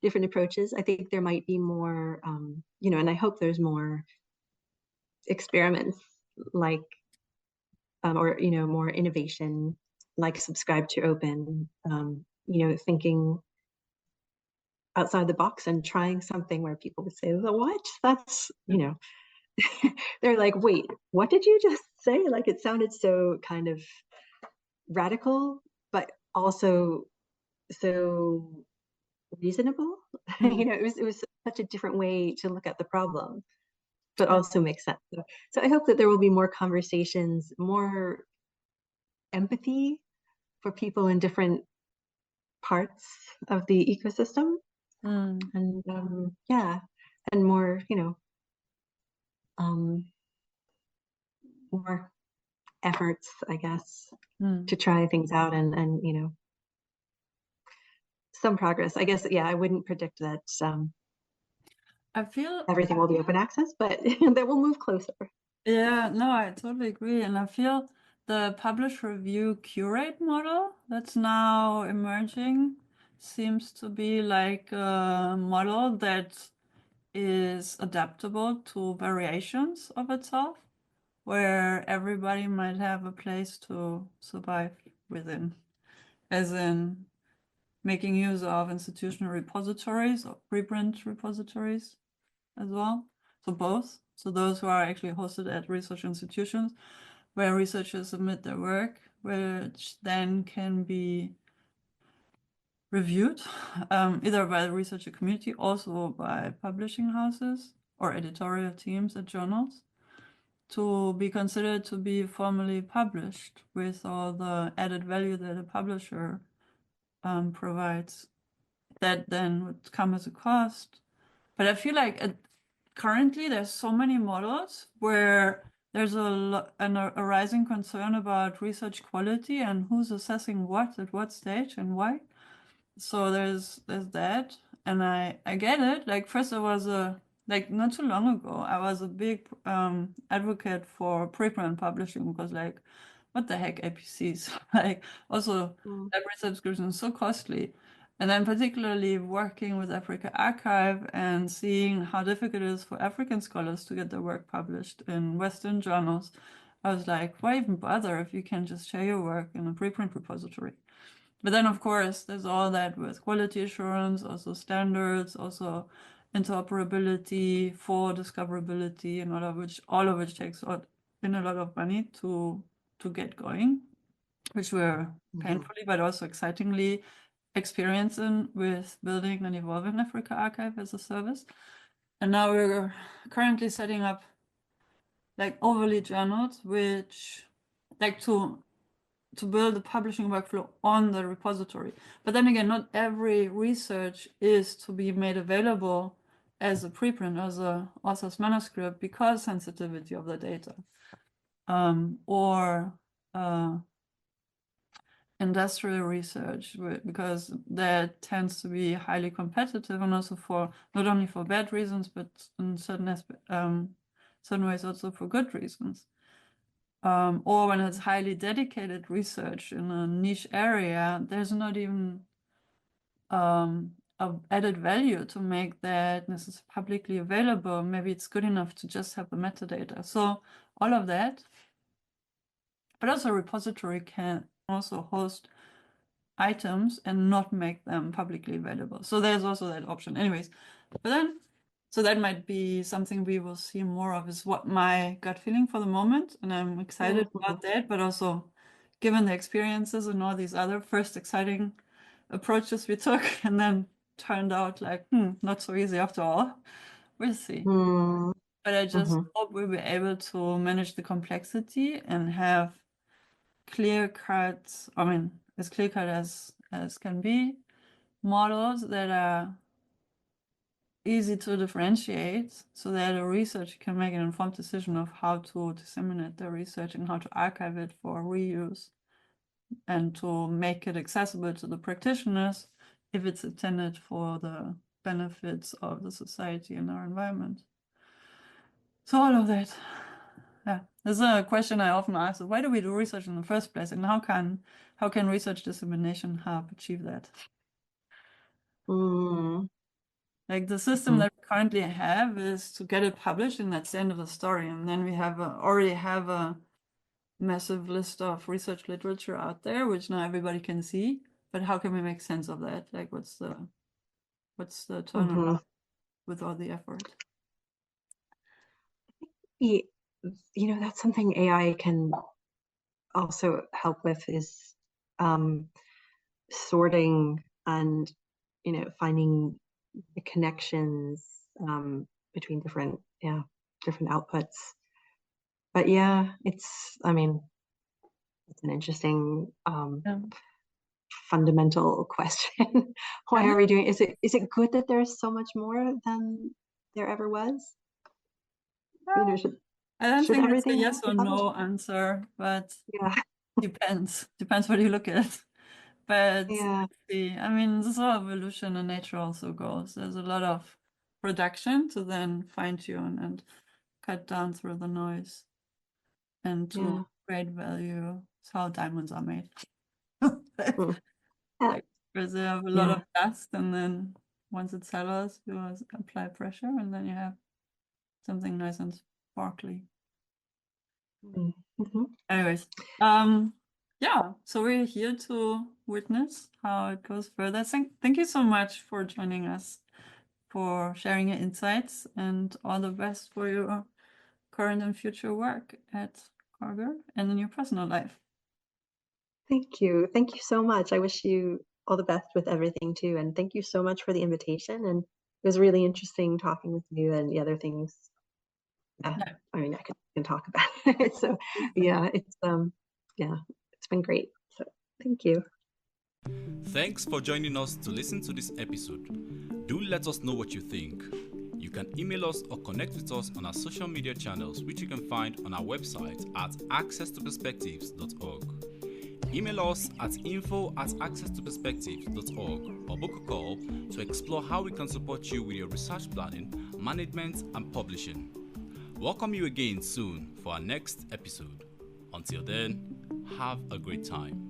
approaches. I think there might be more, and I hope there's more experiments, like or more innovation, like Subscribe to Open, thinking outside the box and trying something where people would say, what? That's, they're like, wait, what did you just say? Like, it sounded so kind of radical, but also so reasonable. It was such a different way to look at the problem, but also makes sense. So I hope that there will be more conversations, more empathy for people in different parts of the ecosystem, and and more, more efforts, I guess, to try things out, and some progress. I guess, I wouldn't predict that I feel everything will be open access, but that will move closer. Yeah, no, I totally agree. And I feel the publish, review, curate model that's now emerging seems to be like a model that is adaptable to variations of itself, where everybody might have a place to survive within. As in, making use of institutional repositories or preprint repositories as well. So both. So those who are actually hosted at research institutions where researchers submit their work, which then can be reviewed either by the researcher community, also by publishing houses or editorial teams at journals, to be considered to be formally published with all the added value that a publisher provides. That then would come as a cost. But I feel like currently there's so many models where there's a rising concern about research quality and who's assessing what at what stage and why. So there's that, and I get it. Like first I was like not too long ago I was a big advocate for preprint publishing, because like what the heck, APCs like also library subscription is so costly. And then particularly working with Africa Archive and seeing how difficult it is for African scholars to get their work published in Western journals, I was like, why even bother if you can just share your work in a preprint repository? But then, of course, there's all that with quality assurance, also standards, also interoperability for discoverability, and all of which takes in a lot of money to get going, which we're painfully but also excitingly experiencing with building and evolving Africa Archive as a service. And now we're currently setting up like overlay journals, which like to build the publishing workflow on the repository. But then again, not every research is to be made available as a preprint, as a author's manuscript, because sensitivity of the data, or industrial research, because that tends to be highly competitive, and also for not only for bad reasons, but in certain ways also for good reasons. Or when it's highly dedicated research in a niche area, there's not even a added value to make that necessarily publicly available. Maybe it's good enough to just have the metadata. So all of that, but also a repository can also host items and not make them publicly available. So there's also that option. Anyways, but then, so that might be something we will see more of, is what my gut feeling for the moment. And I'm excited about that, but also given the experiences and all these other first exciting approaches we took and then turned out like, not so easy after all. We'll see. But I just hope we'll be able to manage the complexity and have clear cuts, I mean, as clear cut as can be, models that are easy to differentiate, so that a researcher can make an informed decision of how to disseminate their research and how to archive it for reuse, and to make it accessible to the practitioners if it's intended for the benefits of the society and our environment. So all of that, yeah, there's a question I often ask: why do we do research in the first place, and how can research dissemination help achieve that? Like the system that we currently have is to get it published, and that's the end of the story. And then we have already have a massive list of research literature out there, which now everybody can see. But how can we make sense of that? Like, what's the turnaround with all the effort? You know, that's something AI can also help with, is sorting and, you know, finding the connections between different outputs. But yeah, I mean, it's an interesting fundamental question. Why are we doing is it good that there's so much more than there ever was? You know, I don't think it's a yes or no answer, but depends what you look at. But I mean, this whole evolution in nature also goes. There's a lot of production to then fine tune and cut down through the noise, and to create value. It's how diamonds are made. Like, because they have a lot of dust, and then once it settles, you apply pressure, and then you have something nice and sparkly. Anyways, yeah, so we're here to witness how it goes further. Thank you so much for joining us, for sharing your insights, and all the best for your current and future work at Karger and in your personal life. Thank you. Thank you so much. I wish you all the best with everything too. And thank you so much for the invitation. And it was really interesting talking with you and the other things. I mean, I can talk about it. So yeah, it's been great. So thank you. Thanks for joining us to listen to this episode. Do let us know what you think. You can email us or connect with us on our social media channels, which you can find on our website at accesstoperspectives.org. Email us at info@accesstoperspectives.org or book a call to explore how we can support you with your research planning, management, and publishing. Welcome you again soon for our next episode. Until then, have a great time.